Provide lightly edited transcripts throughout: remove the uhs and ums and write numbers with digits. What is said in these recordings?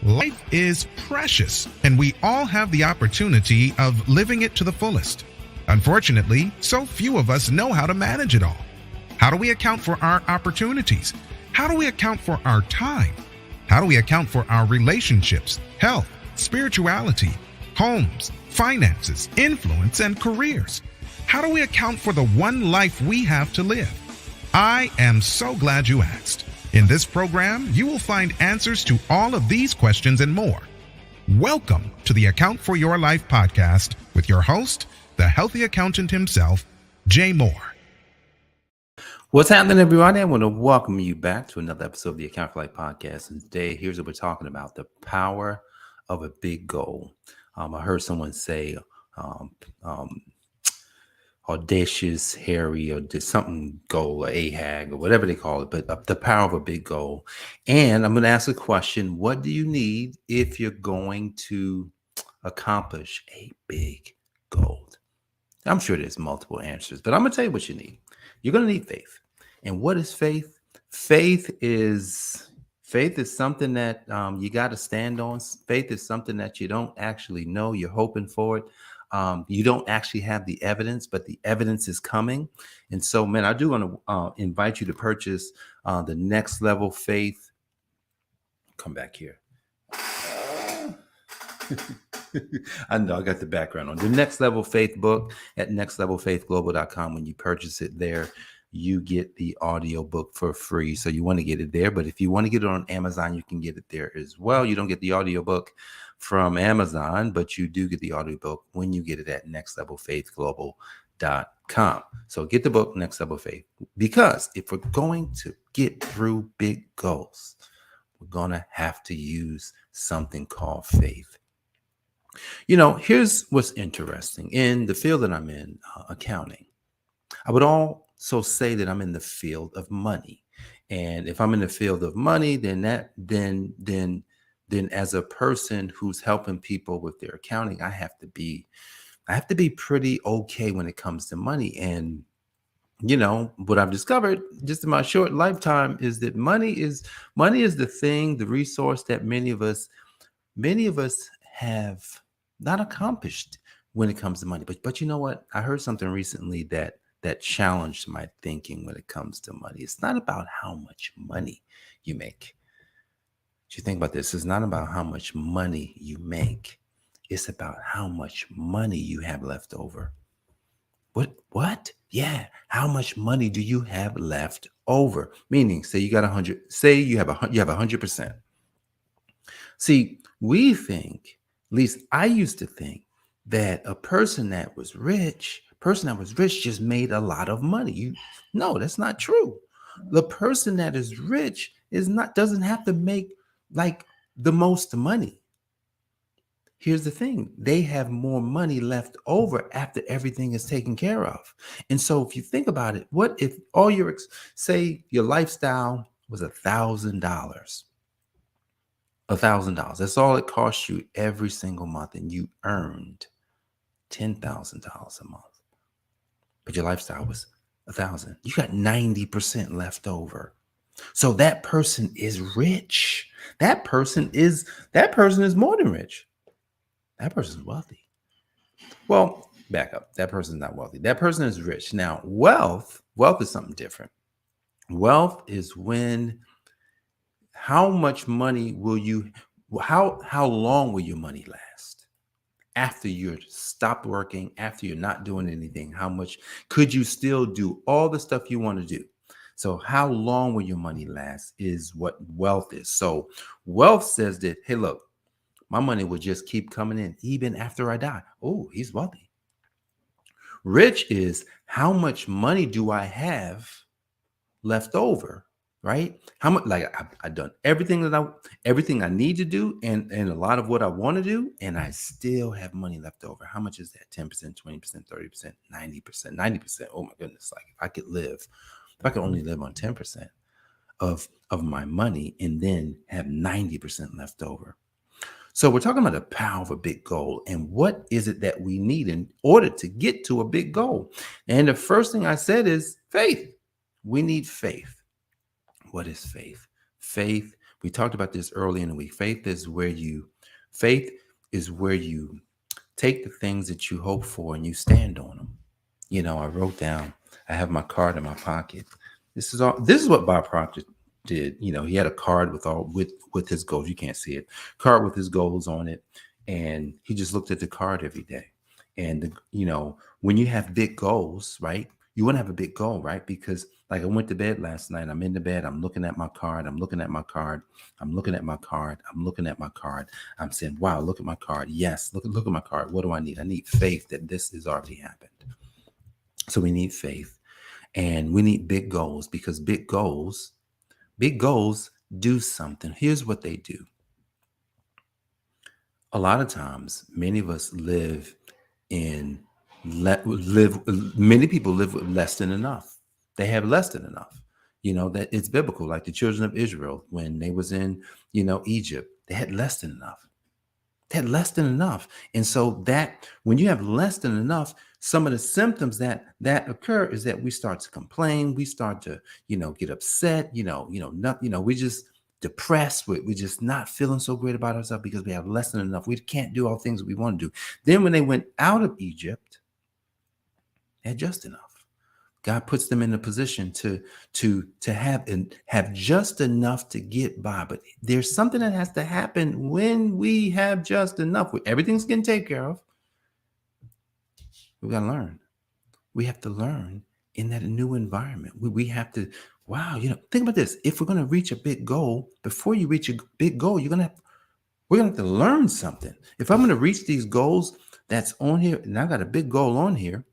Life is precious, and we all have the opportunity of living it to the fullest. Unfortunately, so few of us know how to manage it all. How do we account for our opportunities? How do we account for our time? How do we account for our relationships, health, spirituality, homes, finances, influence, and careers? How do we account for the one life we have to live? I am so glad you asked. In this program, you will find answers to all of these questions and more. Welcome to the Account for Your Life podcast with your host, the healthy accountant himself, Jay Moore. What's happening, everybody? I want to welcome you back to another episode of the Account for Life podcast. And today, here's what we're talking about: the power of a big goal. I heard someone say audacious, hairy, or just something goal, or AHAG, or whatever they call it, but the power of a big goal. And I'm going to ask a question: what do you need if you're going to accomplish a big goal? I'm sure there's multiple answers, but I'm going to tell you what you need. You're going to need faith. And what is faith? Faith is something that you got to stand on. Faith is something that you don't actually know. You're hoping for it. You don't actually have the evidence, but the evidence is coming. And so, man, I do want to invite you to purchase the Next Level Faith. Come back here. I know I got the background on the Next Level Faith book at nextlevelfaithglobal.com. When you purchase it there, you get the audio book for free. So you want to get it there. But if you want to get it on Amazon, you can get it there as well. You don't get the audio book from Amazon, but you do get the audio book when you get it at nextlevelfaithglobal.com. So get the book, Next Level Faith, because if we're going to get through big goals, we're going to have to use something called faith. You know, here's what's interesting. In the field that I'm in, accounting, I would also say that I'm in the field of money. And if I'm in the field of money, then as a person who's helping people with their accounting, I have to be pretty okay when it comes to money. And you know what I've discovered just in my short lifetime is that money is the thing, the resource that many of us have not accomplished when it comes to money. But you know what? I heard something recently that challenged my thinking when it comes to money. It's not about how much money you make. You think about this. It's not about how much money you make. It's about how much money you have left over. What? Yeah. How much money do you have left over? Meaning, say you got 100. Say you have 100%. See, we think, at least I used to think, that a person that was rich just made a lot of money. No, that's not true. The person that is rich doesn't have to make like the most money. Here's the thing. They have more money left over after everything is taken care of. And so if you think about it, what if all say your lifestyle was $1,000? $1,000. That's all it costs you every single month. And you earned $10,000 a month. But your lifestyle was $1,000. You got 90% left over. So that person is rich. That person is more than rich. That person is wealthy. Well, back up. That person is not wealthy. That person is rich. Now, wealth is something different. Wealth is how much money how long will your money last? After you're stopped working, after you're not doing anything, how much could you still do all the stuff you want to do? So how long will your money last is what wealth is. So wealth says that, hey, look, my money will just keep coming in even after I die. Oh, he's wealthy. Rich is how much money do I have left over, right? How much, like I've done everything I need to do and a lot of what I want to do, and I still have money left over. How much is that? 10%, 20%, 30%, 90%, 90%. Oh my goodness. Like if I could only live on 10% of my money and then have 90% left over. So we're talking about the power of a big goal and what is it that we need in order to get to a big goal. And the first thing I said is faith. We need faith. What is faith? Faith We talked about this early in the week. Faith is where you take the things that you hope for and you stand on them. I wrote down, I have my card in my pocket. This is what Bob Proctor did. He had a card with his goals. You can't see it. Card with his goals on it. And he just looked at the card every day. And when you have big goals, right? You want to have a big goal, right? Because like I went to bed last night, I'm in the bed, I'm looking at my card, I'm looking at my card, I'm looking at my card, I'm looking at my card. I'm saying, wow, look at my card. Yes, look at my card. What do I need? I need faith that this has already happened. So we need faith and we need big goals, because big goals do something. Here's what they do. A lot of times, many of us many people live with less than enough. They have less than enough. That it's biblical, like the children of Israel, when they was in, Egypt, they had less than enough. They had less than enough. And so that when you have less than enough, some of the symptoms that occur is that we start to complain, we start to, get upset, we just depressed, we're just not feeling so great about ourselves because we have less than enough. We can't do all things that we want to do. Then when they went out of Egypt, they had just enough. God puts them in a position to have just enough to get by. But there's something that has to happen when we have just enough. Everything's getting taken care of. We got to learn. We have to learn in that new environment. We have to, think about this. If we're going to reach a big goal, before you reach a big goal, we're going to have to learn something. If I'm going to reach these goals that's on here, and I got a big goal on here,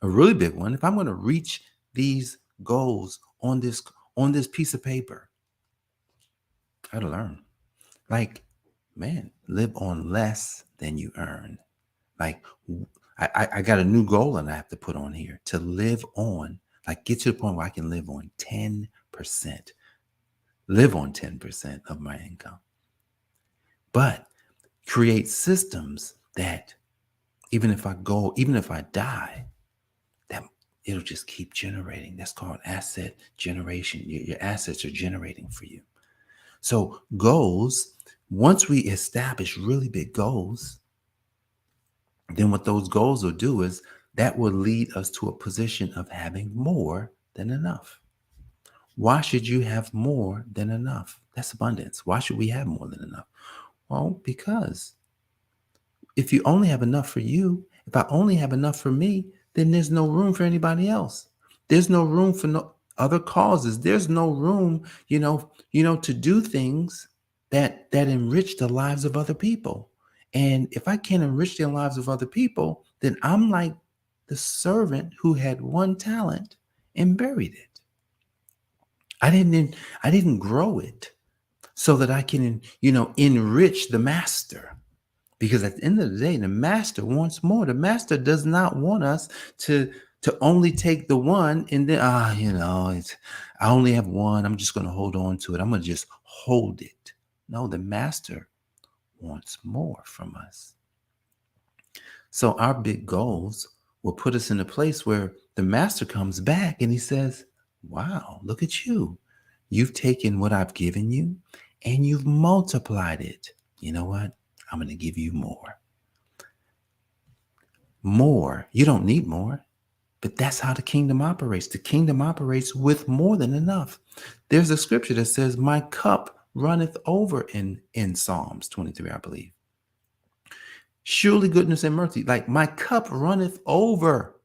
a really big one. If I'm going to reach these goals on this piece of paper, I got to learn. Like, man, live on less than you earn. Like, I got a new goal and I have to put on here to live on, like get to the point where I can live on 10%. Live on 10% of my income. But create systems that even if I die, that it'll just keep generating. That's called asset generation. Your assets are generating for you. So goals, once we establish really big goals, then what those goals will do is that will lead us to a position of having more than enough. Why should you have more than enough? That's abundance. Why should we have more than enough? Well, because if you only have enough for you, if I only have enough for me, then there's no room for anybody else. There's no room for no other causes. There's no room, to do things that enrich the lives of other people. And if I can't enrich the lives of other people, then I'm like the servant who had one talent and buried it. I didn't grow it so that I can, enrich the master. Because at the end of the day, the master wants more. The master does not want us to only take the one and then, I only have one. I'm just going to hold on to it. I'm going to just hold it. No, the master wants more from us. So our big goals will put us in a place where the master comes back and he says, wow, look at you. You've taken what I've given you and you've multiplied it. You know what? I'm going to give you more. More. You don't need more, but that's how the kingdom operates. The kingdom operates with more than enough. There's a scripture that says, my cup runneth over in Psalms 23, I believe. Surely goodness and mercy, like my cup runneth over.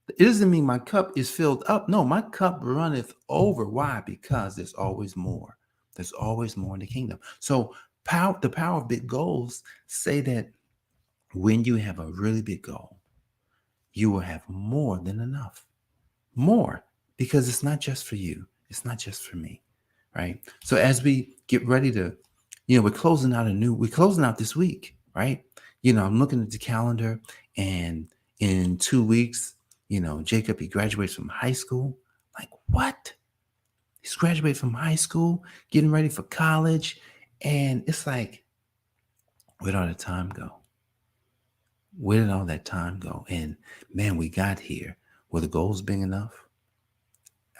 It doesn't mean my cup is filled up. No, my cup runneth over. Why? Because there's always more. There's always more in the kingdom. So the power of big goals say that when you have a really big goal, you will have more than enough. More, because it's not just for you. It's not just for me, right? So as we get ready to, we're closing out this week, right? I'm looking at the calendar, and in 2 weeks, Jacob, he graduates from high school. Like, what? He's graduated from high school, getting ready for college. And it's like, where did all the time go? Where did all that time go? And man, we got here. Were the goals big enough?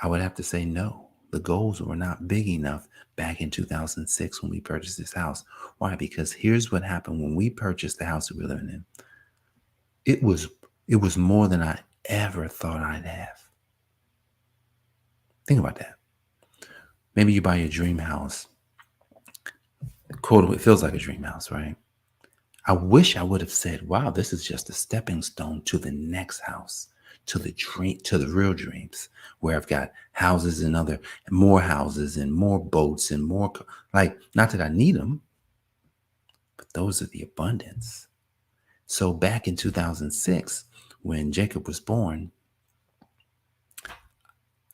I would have to say no, The goals were not big enough back in 2006 when we purchased this house. Why? Because here's what happened when we purchased the house that we're living in. It was more than I ever thought I'd have. Think about that. Maybe you buy your dream house. Quote, it feels like a dream house, right? I wish I would have said, wow, this is just a stepping stone to the next house, to the dream, to the real dreams, where I've got houses and more houses and more boats and more, like, not that I need them, but those are the abundance. So back in 2006, when Jacob was born,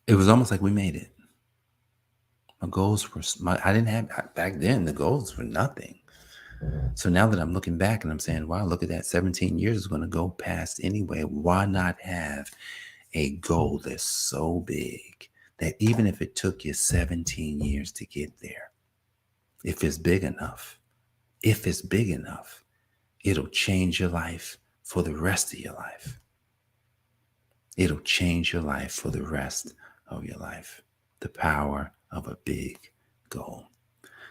it was almost like we made it. My goals were, I didn't have, back then, the goals were nothing. So now that I'm looking back and I'm saying, wow, look at that, 17 years is going to go past anyway. Why not have a goal that's so big that even if it took you 17 years to get there, if it's big enough, it'll change your life for the rest of your life. It'll change your life for the rest of your life. The power of a big goal.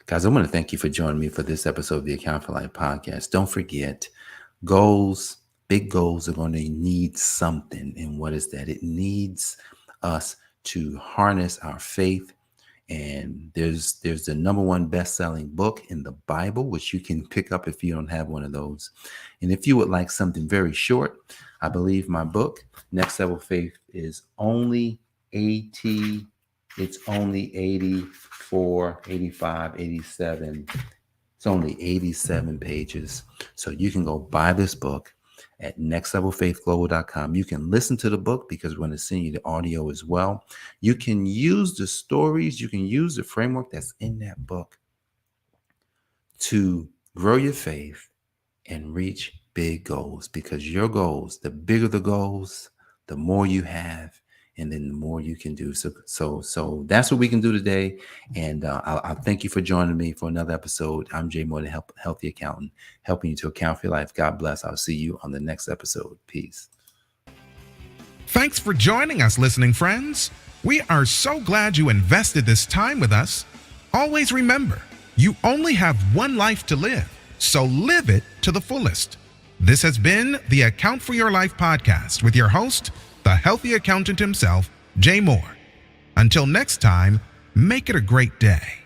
Guys, I want to thank you for joining me for this episode of the I AFYL podcast. Don't forget, goals, big goals are going to need something. And what is that? It needs us to harness our faith. And there's the number one best-selling book in the Bible, which you can pick up if you don't have one of those. And if you would like something very short, I believe my book, Next Level Faith, is only 80. It's only 84, 85, 87. It's only 87 pages. So you can go buy this book at nextlevelfaithglobal.com. You can listen to the book because we're going to send you the audio as well. You can use the stories. You can use the framework that's in that book to grow your faith and reach big goals, because your goals, the bigger the goals, the more you have, and then the more you can do. So that's what we can do today. And I'll thank you for joining me for another episode. I'm Jay Moore, the Healthy Accountant, helping you to account for your life. God bless. I'll see you on the next episode. Peace. Thanks for joining us, listening friends. We are so glad you invested this time with us. Always remember, you only have one life to live, so live it to the fullest. This has been the Account for Your Life podcast with your host, the healthy accountant himself, Jay Moore. Until next time, make it a great day.